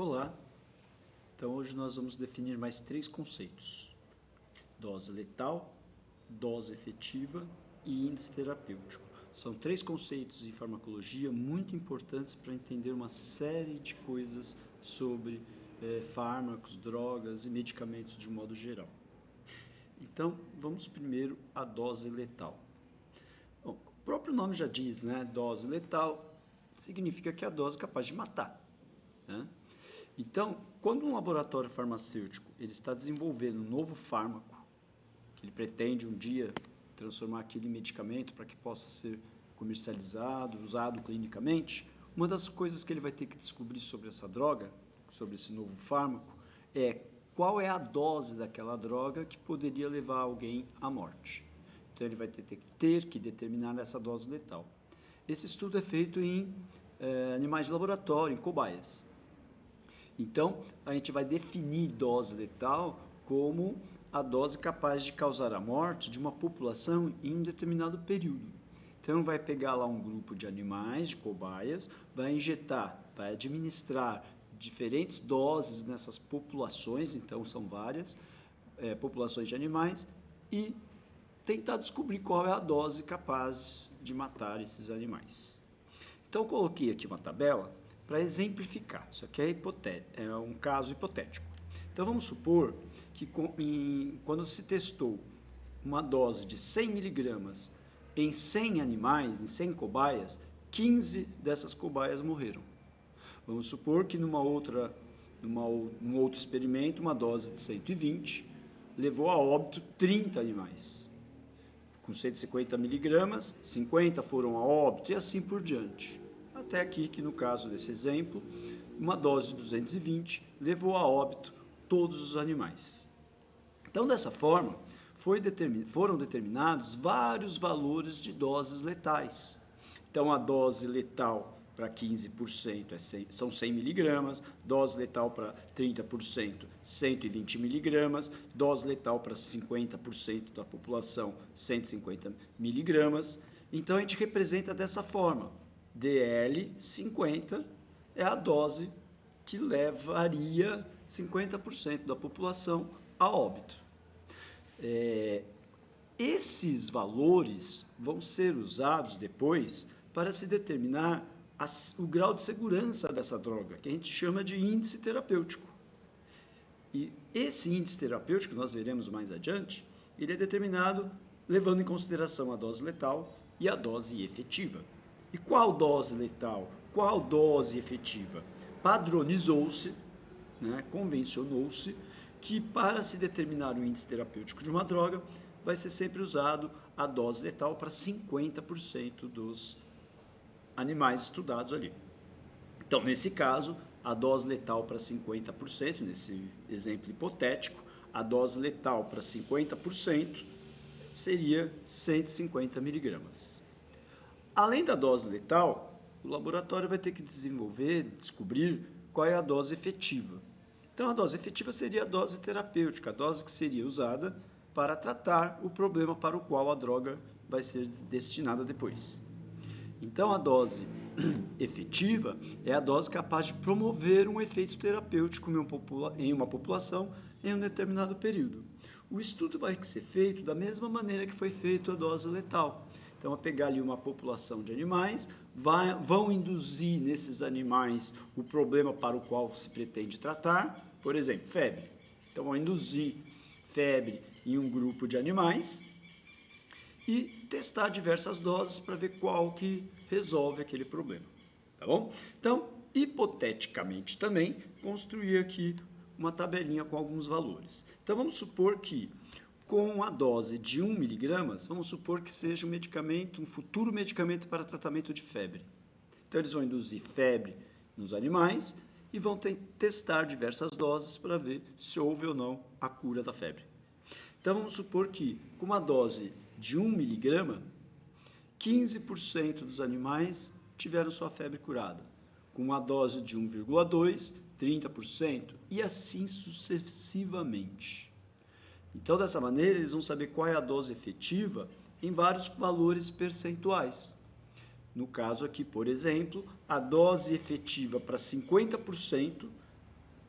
Olá, então hoje nós vamos definir mais 3 conceitos: dose letal, dose efetiva e índice terapêutico. São 3 conceitos em farmacologia muito importantes para entender uma série de coisas sobre fármacos, drogas e medicamentos de um modo geral. Então, vamos primeiro à dose letal. Bom, o próprio nome já diz, né? Dose letal significa que é a dose capaz de matar, né? Então, quando um laboratório farmacêutico ele está desenvolvendo um novo fármaco, que ele pretende um dia transformar aquele medicamento para que possa ser comercializado, usado clinicamente, uma das coisas que ele vai ter que descobrir sobre essa droga, sobre esse novo fármaco, é qual é a dose daquela droga que poderia levar alguém à morte. Então, ele vai ter que determinar essa dose letal. Esse estudo é feito em animais de laboratório, em cobaias. Então, a gente vai definir dose letal como a dose capaz de causar a morte de uma população em um determinado período. Então, vai pegar lá um grupo de animais, de cobaias, vai injetar, vai administrar diferentes doses nessas populações, então são várias populações de animais, e tentar descobrir qual é a dose capaz de matar esses animais. Então, eu coloquei aqui uma tabela para exemplificar. Isso aqui é um caso hipotético. Então, vamos supor que quando se testou uma dose de 100 miligramas em 100 animais, em 100 cobaias, 15 dessas cobaias morreram. Vamos supor que num outro experimento, uma dose de 120 levou a óbito 30 animais. Com 150 miligramas, 50 foram a óbito e assim por diante. Até aqui que no caso desse exemplo, uma dose de 220 levou a óbito todos os animais. Então, dessa forma, foram determinados vários valores de doses letais. Então, a dose letal para 15% são 100 miligramas, dose letal para 30%, 120 miligramas, dose letal para 50% da população, 150 miligramas. Então, a gente representa dessa forma: DL 50 é a dose que levaria 50% da população a óbito. Esses valores vão ser usados depois para se determinar o grau de segurança dessa droga, que a gente chama de índice terapêutico. E esse índice terapêutico, nós veremos mais adiante, ele é determinado levando em consideração a dose letal e a dose efetiva. E qual dose letal? Qual dose efetiva? Padronizou-se, né, convencionou-se, que para se determinar o índice terapêutico de uma droga, vai ser sempre usado a dose letal para 50% dos animais estudados ali. Então, nesse caso, a dose letal para 50%, nesse exemplo hipotético, a dose letal para 50% seria 150 miligramas. Além da dose letal, o laboratório vai ter que descobrir qual é a dose efetiva. Então, a dose efetiva seria a dose terapêutica, a dose que seria usada para tratar o problema para o qual a droga vai ser destinada depois. Então, a dose efetiva é a dose capaz de promover um efeito terapêutico em uma população em um determinado período. O estudo vai ser feito da mesma maneira que foi feito a dose letal. Então, a pegar ali uma população de animais, vão induzir nesses animais o problema para o qual se pretende tratar, por exemplo, febre. Então, vão induzir febre em um grupo de animais e testar diversas doses para ver qual que resolve aquele problema, tá bom? Então, hipoteticamente também, construir aqui uma tabelinha com alguns valores. Então, vamos supor que com a dose de 1 miligramas, vamos supor que seja um medicamento, um futuro medicamento para tratamento de febre. Então, eles vão induzir febre nos animais e vão testar diversas doses para ver se houve ou não a cura da febre. Então, vamos supor que com uma dose de 1 miligrama, 15% dos animais tiveram sua febre curada. Com uma dose de 1,2, 30%, e assim sucessivamente. Então, dessa maneira, eles vão saber qual é a dose efetiva em vários valores percentuais. No caso aqui, por exemplo, a dose efetiva para 50%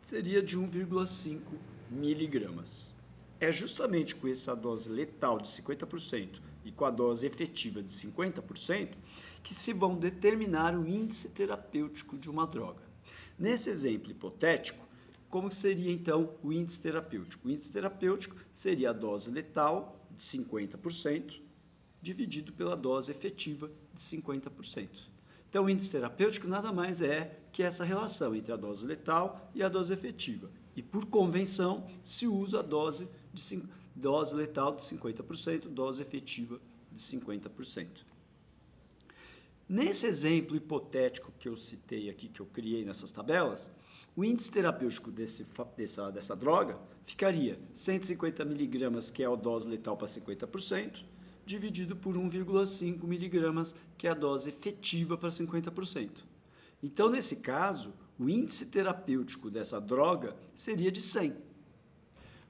seria de 1,5 miligramas. É justamente com essa dose letal de 50% e com a dose efetiva de 50% que se vão determinar o índice terapêutico de uma droga. Nesse exemplo hipotético, como seria então o índice terapêutico? O índice terapêutico seria a dose letal de 50% dividido pela dose efetiva de 50%. Então, o índice terapêutico nada mais é que essa relação entre a dose letal e a dose efetiva. E, por convenção, se usa a dose letal de 50%, dose efetiva de 50%. Nesse exemplo hipotético que eu citei aqui, que eu criei nessas tabelas, o índice terapêutico dessa droga ficaria 150 miligramas, que é a dose letal para 50%, dividido por 1,5 miligramas, que é a dose efetiva para 50%. Então, nesse caso, o índice terapêutico dessa droga seria de 100.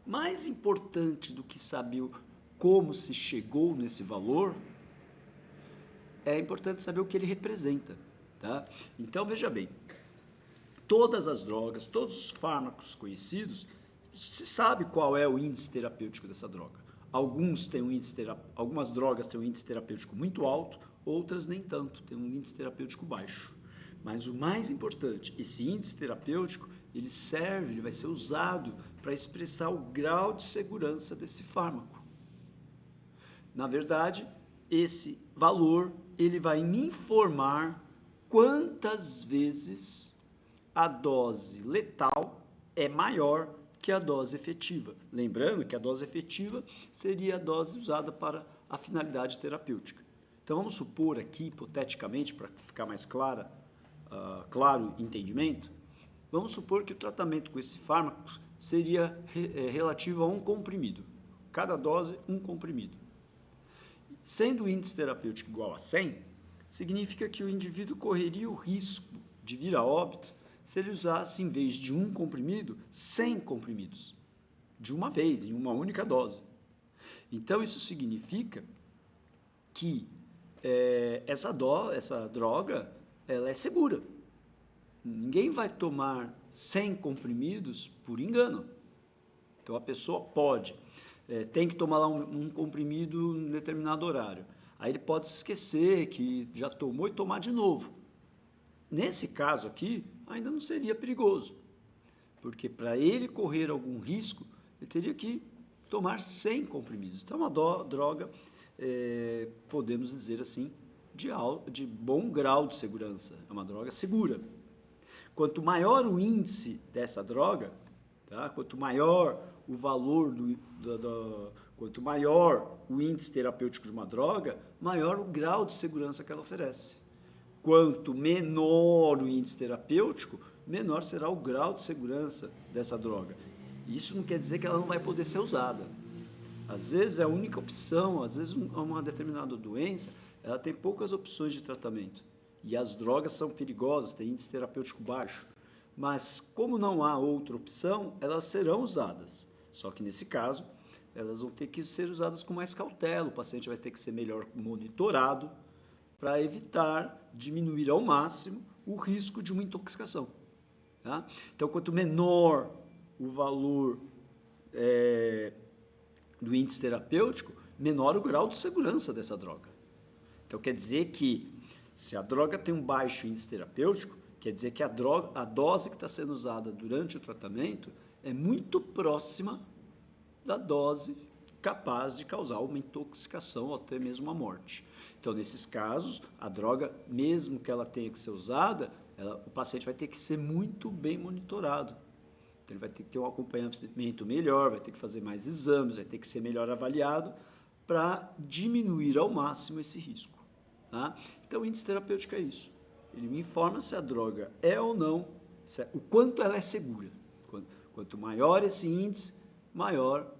Mais importante do que saber como se chegou nesse valor, é importante saber o que ele representa. Tá? Então, veja bem, todas as drogas, todos os fármacos conhecidos, se sabe qual é o índice terapêutico dessa droga. Algumas drogas têm um índice terapêutico muito alto, outras nem tanto, têm um índice terapêutico baixo. Mas o mais importante, esse índice terapêutico, ele vai ser usado para expressar o grau de segurança desse fármaco. Na verdade, esse valor, ele vai me informar quantas vezes a dose letal é maior que a dose efetiva. Lembrando que a dose efetiva seria a dose usada para a finalidade terapêutica. Então, vamos supor aqui, hipoteticamente, para ficar mais claro o entendimento, vamos supor que o tratamento com esse fármaco seria relativo a um comprimido. Cada dose, um comprimido. Sendo o índice terapêutico igual a 100, significa que o indivíduo correria o risco de vir a óbito se ele usasse, em vez de um comprimido, 100 comprimidos, de uma vez, em uma única dose. Então, isso significa que essa droga ela é segura. Ninguém vai tomar 100 comprimidos por engano. Então, a pessoa tem que tomar lá um comprimido em determinado horário. Aí ele pode se esquecer que já tomou e tomar de novo. Nesse caso aqui, ainda não seria perigoso, porque para ele correr algum risco, ele teria que tomar 100 comprimidos. Então, é uma droga, podemos dizer assim, de bom grau de segurança. É uma droga segura. Quanto maior o índice dessa droga, tá? Quanto maior o valor quanto maior o índice terapêutico de uma droga, maior o grau de segurança que ela oferece. Quanto menor o índice terapêutico, menor será o grau de segurança dessa droga. Isso não quer dizer que ela não vai poder ser usada. Às vezes é a única opção, às vezes uma determinada doença, ela tem poucas opções de tratamento. E as drogas são perigosas, têm índice terapêutico baixo. Mas como não há outra opção, elas serão usadas. Só que nesse caso, elas vão ter que ser usadas com mais cautela, o paciente vai ter que ser melhor monitorado, para evitar, diminuir ao máximo o risco de uma intoxicação. Tá? Então, quanto menor o valor do índice terapêutico, menor o grau de segurança dessa droga. Então, quer dizer que se a droga tem um baixo índice terapêutico, quer dizer que a dose que está sendo usada durante o tratamento é muito próxima da dose capaz de causar uma intoxicação ou até mesmo uma morte. Então, nesses casos, a droga, mesmo que ela tenha que ser usada, o paciente vai ter que ser muito bem monitorado. Então, ele vai ter que ter um acompanhamento melhor, vai ter que fazer mais exames, vai ter que ser melhor avaliado para diminuir ao máximo esse risco. Tá? Então, o índice terapêutico é isso. Ele me informa se a droga é ou não, o quanto ela é segura. Quanto maior esse índice, maior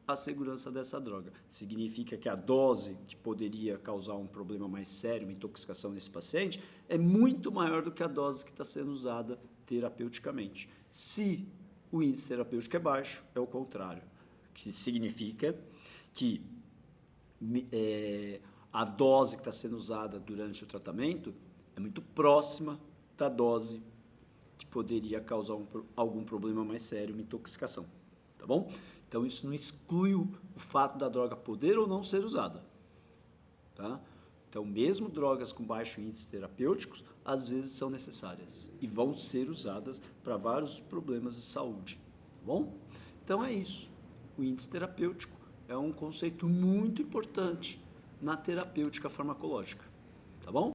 a segurança dessa droga. Significa que a dose que poderia causar um problema mais sério, uma intoxicação nesse paciente, é muito maior do que a dose que está sendo usada terapeuticamente. Se o índice terapêutico é baixo, é o contrário, que significa que a dose que está sendo usada durante o tratamento é muito próxima da dose que poderia causar algum problema mais sério, uma intoxicação, tá bom? Então, isso não exclui o fato da droga poder ou não ser usada, tá? Então, mesmo drogas com baixo índice terapêuticos, às vezes são necessárias e vão ser usadas para vários problemas de saúde, tá bom? Então, é isso. O índice terapêutico é um conceito muito importante na terapêutica farmacológica, tá bom?